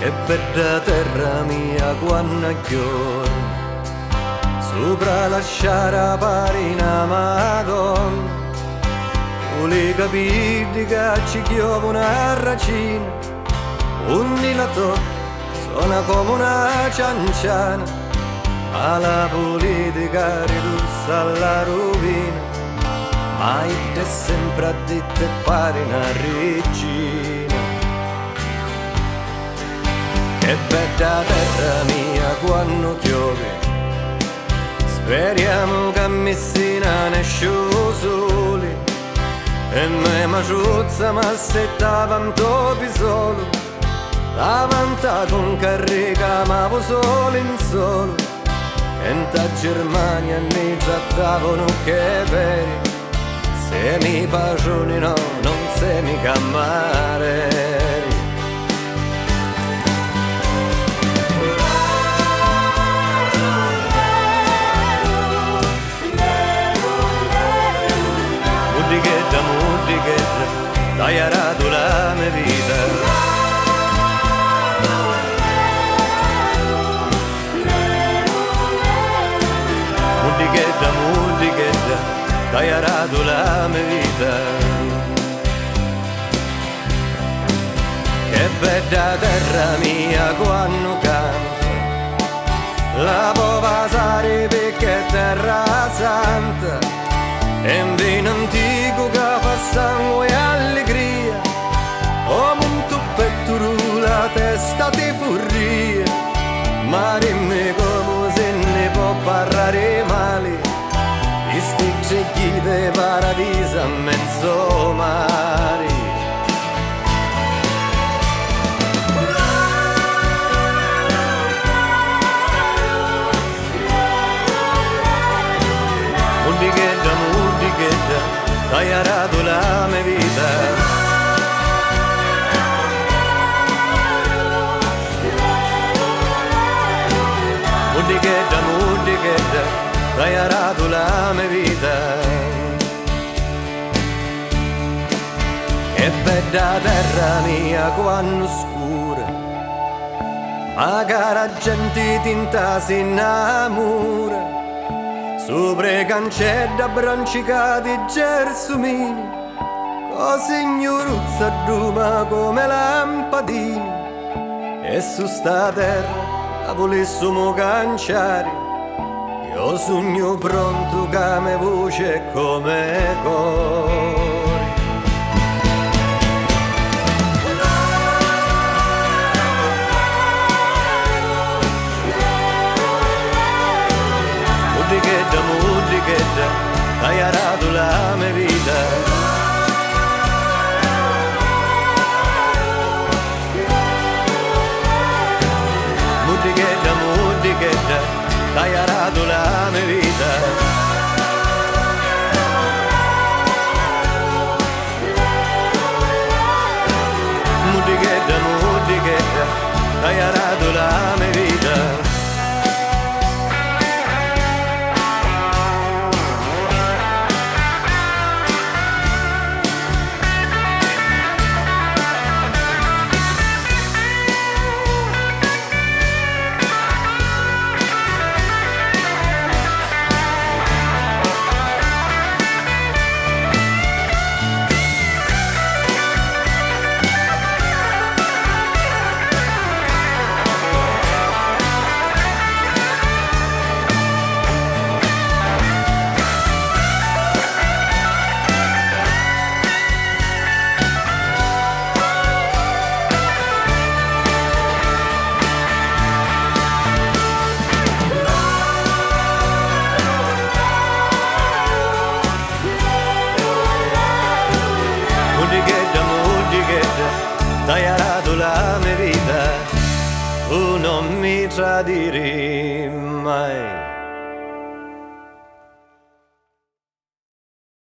Che bella terra mia quando giorno sopra la sciara parina Madonna, vuole capire che ci chiove una racina, ogni la tocca suona come una cianciana, ma la politica ridussa alla rovina, ma è sempre a dette pare una regina. Che bella terra mia quando piove, speriamo che a Messina ne esce sole, e me maciuzza ma aspettava topi solo, davanti con carrica ma solo in solo, e in Germania mi trattavano che veri, se mi pagioni no, non se mi cammare. Muddighetta, tagliarato la mia vita. Muddighetta, tagliarato la mia vita. Che bella terra mia quando canta, la pova sarebbe che terra santa, e un vino antico che fa sangue e allegria, come un tuppetto la testa ti furia, ma dimmi come se ne può parlare male, di sti cecchi di paradiso a mezzo mare. Muddighetta, tagliarato la mia vita. Muddighetta, tagliarato la mia vita. Che bella terra mia quando scura, ma cara gente tinta si innamora, sopra i cancelli abbrancicati gersumini, con signoruzza a Roma come lampadini, e su sta terra la volessimo canciare, io sogno pronto che me voce come cori. Muddighetta, tagliarato la mia vita. Muddighetta, tagliarato la mia vita. Muddighetta, tagliarato la mia vita. Muddighetta, tagliarato la mia vita, tu non mi tradirai mai.